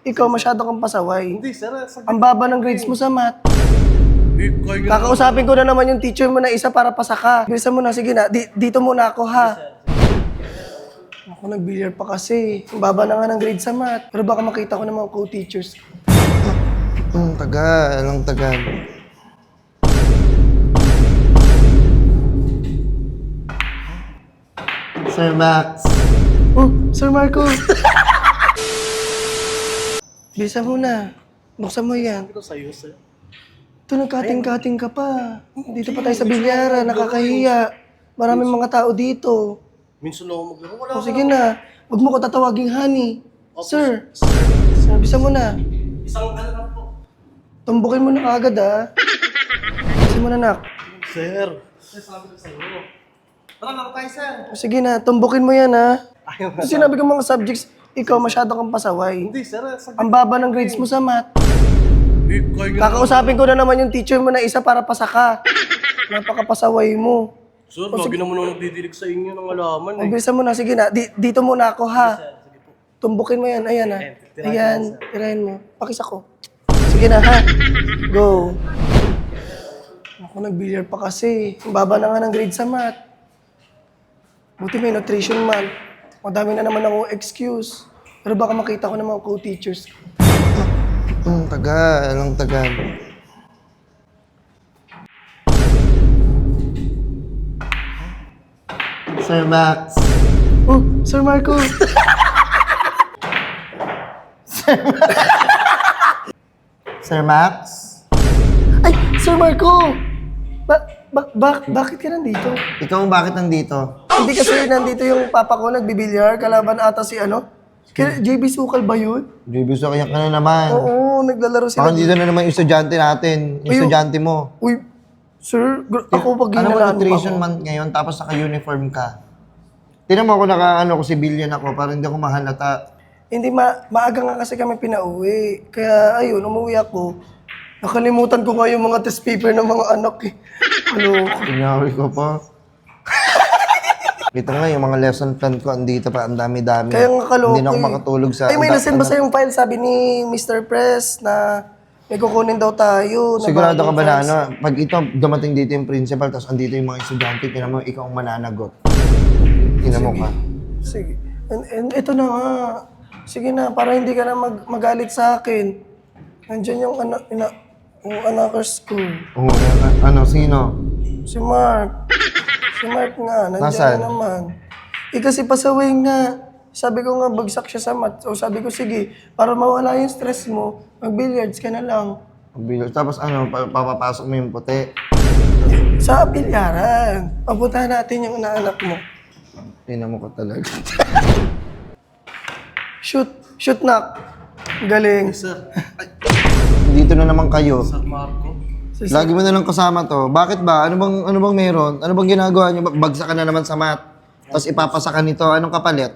ikaw masyado kang pasaway. Hindi, sir. Ang baba ng grades mo sa math. Kaya Kakausapin ko na naman yung teacher mo na isa para pasaka. Bilisan mo na, sige na. Dito muna ako, ha? Ako nag-billiard pa kasi. Ang baba na nga ng grade sa math. Pero baka makita ko ng mga co-teachers. Ang tagal, ang tagal. Sir Max. Oh, Sir Marco! Bilisan mo na. Buksan mo yan. ito sa'yo, sir. Ito, nagkating-kating ka pa. Dito pa tayo sa bilyara, nakakahiya. Maraming mga tao dito. Minsan ako maglaro. Wala O sige na, huwag mo ko tatawaging honey. Sir, bilisan mo na. Isang ano lang po. Tumbukin mo na kagad, ha? Bilisan mo na, nak. Sir. Sir, sabi ko sa'yo. Tara lang tayo, sir. O sige na, tumbukin mo yan, ha? Ayaw Kasi sinabi ko mga subjects, ikaw masyado kang pasaway. Hindi, sir. Ang baba ng grades mo sa math. Kaya Kakausapin ko na naman yung teacher mo na isa para pasaka. Napakapasaway mo. Sir, lagi naman ako nagdidilig sa inyo ng alaman O, bilisan mo na, sige na. Dito muna ako, ha? Tumbukin mo yan, ayan, ha? Ayan, tirahin mo. Pakis ako. Sige na, ha? Go. Ako, nag-billiard pa kasi. Ang baba na nga ng grade sa math. Buti may nutrition man. Madami na naman akong excuse. Pero baka makita ko ng mga co-teachers. Ang tagal, ang tagal. Sir Max. Oh, Sir Marco! Sir Max? Ay, Sir Marco! Bakit ka nandito? Ikaw bakit nandito? Hindi kasi nandito yung papa ko nagbibilyar, kalaban ata si ano? JB Sukal ba yun? JB, so kaya ka na naman. Oo, naglalaro sila. Baka dito na naman yung estudyante natin. Yung estudyante mo. Uy, sir, ako pag Ano mo ginalaan nutrition ako. month ngayon tapos naka-uniform ka? Tinan mo ako naka-ano ko, civilian ako para hindi ako mahalata. Hindi, maaga nga kasi kami pinauwi. Kaya ayun, umuwi ako. Nakalimutan ko nga yung mga test paper ng mga anak eh. Ano? Kunyari ko pa. Ito nga, yung mga lesson plan ko, andito pa, ang dami-dami. Kaya nga kaloko Hindi na ako eh. makatulog sa... Ay, may nasend ba sa yung file? Sabi ni Mr. Press na may kukunin daw tayo. na Sigurado ka bagong ba na files. ano, pag ito, dumating dito yung principal, tapos andito yung mga estudyante, tinan mo, ikaw ang mananagot. Tinan mo ka. Sige. And ito na nga. Sige na, para hindi ka na magalit sa akin. Nandiyan yung yung anakers ko. Oo, ano, sino? Si Mark. Si Mark nga, nandiyan Nasaan? na naman. Eh kasi pasaway nga. Sabi ko nga, bagsak siya sa math. So sabi ko, sige, para mawala yung stress mo, mag-billiards ka na lang. Tapos ano, papapasok mo yung puti. Sa bilyaran. Papuntahan natin yung inaanak mo. Tinan mo ka talaga. Shoot knock. Galing. Sir. Ay, Dito na naman kayo. Sir Marco. Lagi mo na lang kasama to. Bakit ba? Ano bang meron? Ano bang ginagawa niyo? Bagsak ka na naman sa math. Tapos ipapasa ka nito. Anong kapalit?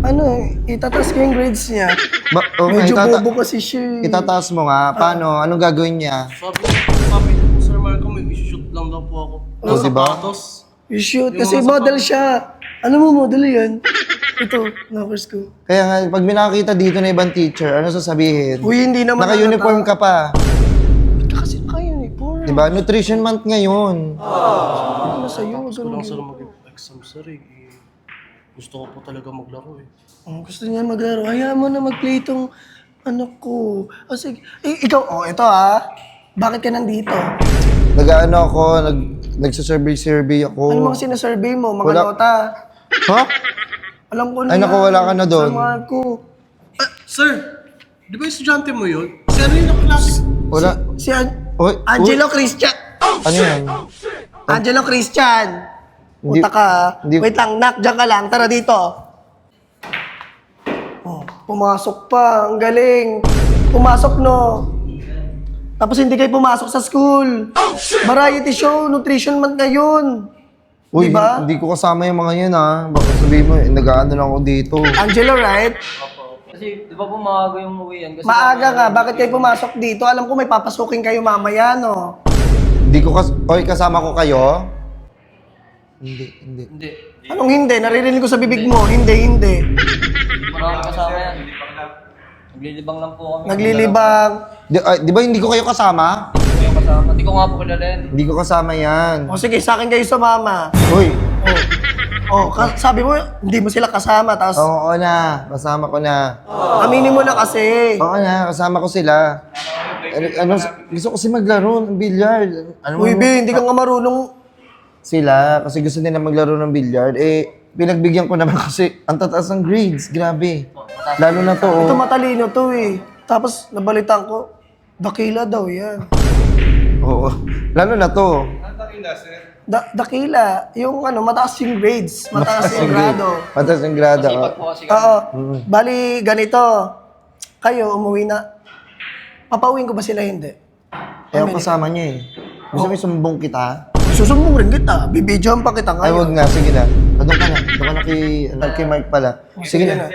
Ano, itataas ko yung grades niya. Okay, Medyo bobo kasi siya. itataas mo nga. Paano? Anong gagawin niya? Sabi ko po, Sir Marco, may shoot lang daw po ako. Oh, diba? Sapatos. You shoot, Yung kasi mga model siya. Ano mo model yan? Ito, numbers ko. Kaya nga, pag may nakakita dito na ibang teacher, ano sasabihin? Uy, hindi naman Naka-uniform ka pa. Kasi naka-uniform. Diba? Nutrition month ngayon. Ano sa'yo? Gusto ko lang, sir, mag-exam, sir. Gusto ko po talaga maglaro eh. Gusto niya maglaro. Hayaan mo na mag-play itong anak ko. O sige. Ikaw, ito ah. Bakit ka nandito? Nag-ano ako, nagsasurvey ako. Ano mga sinasurvey mo? Mga Wala. nota? Ha? Alam ko na Ay, naku, wala ka na doon. Sa Marco. Sir, di ba estudyante mo yun? Si ano yung naklase? Wala. Si Uy, Angelo Christian. Ano yan? Angelo Christian. Hindi- Puta ka. hindi- Wait lang, nak, dyan ka lang. Tara dito. Oh, pumasok pa. Ang galing. Pumasok, no? Tapos hindi kayo pumasok sa school. Variety show, nutrition month ngayon. Uy, Diba? hindi ko kasama yung mga yan ha. Baka sabihin mo, nag-ano lang ako dito. Angelo, right? Kasi di ba po maaga yung uwi yan? Kasi Maaga ka. Bakit kayo pumasok dito? Alam ko may papasukin kayo mamaya, no? Hindi ko Oy, kasama ko kayo? Hindi. Hindi. Anong hindi? Naririnig ko sa bibig mo. Hindi. Maraming kasama yan. Naglilibang lang po kami. Naglilibang. Di ba hindi ko kayo kasama? Hindi ko kayo kasama. Hindi ko nga po kilala yan. Hindi ko kasama yan. O sige, sa akin kayo sumama. Uy, Sabi mo, hindi mo sila kasama, tapos oo na. Kasama ko na. aminin mo na kasi. Oo na, kasama ko sila. Gusto ko kasi maglaro ng billiard. Uy, be, hindi ka nga marunong. Sila, kasi gusto nila maglaro ng billiard. Pinagbigyan ko naman kasi ang tataas ng grades. Grabe. Lalo na to, Ito oh. matalino to eh. Tapos, nabalitaan ko, dakila daw yan. Oo. Lalo na to. Dakila, yung mataas yung grades, mataas yung grado. Mataas yung grado. Masipag po kasi kami. Oo. Bali, ganito. Kayo, umuwi na. Papauwiin ko ba sila hindi? Ako kasama niya eh. Gusto mo isumbong kita? Susumbong rin kita. Bibidyohan pa kita Ay, ngayon. wag na. Sige na. Doon ka na. Doon ka na kay Mark pala. Sige na.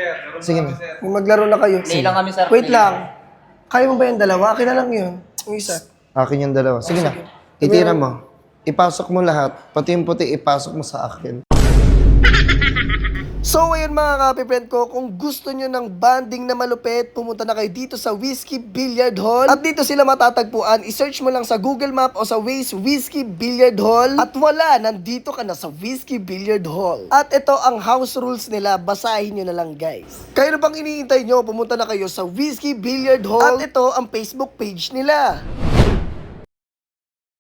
Sige na. Kung maglaro na kayo. Play lang kami, sir. Wait Play. lang. Kaya mo ba yung dalawa? Akin na lang yun. Yung isa. Akin yung dalawa. Sige na. Itira mo. Ipasok mo lahat. Pati yung puti, ipasok mo sa akin. So ayun mga kape-friend ko, kung gusto nyo ng banding na malupit, pumunta na kayo dito sa Whiskey Billiard Hall. At dito sila matatagpuan, isearch mo lang sa Google Map o sa Waze Whiskey Billiard Hall. At wala, nandito ka na sa Whiskey Billiard Hall. At ito ang house rules nila, basahin nyo na lang guys. Kayo na pang iniintay nyo, pumunta na kayo sa Whiskey Billiard Hall. At ito ang Facebook page nila.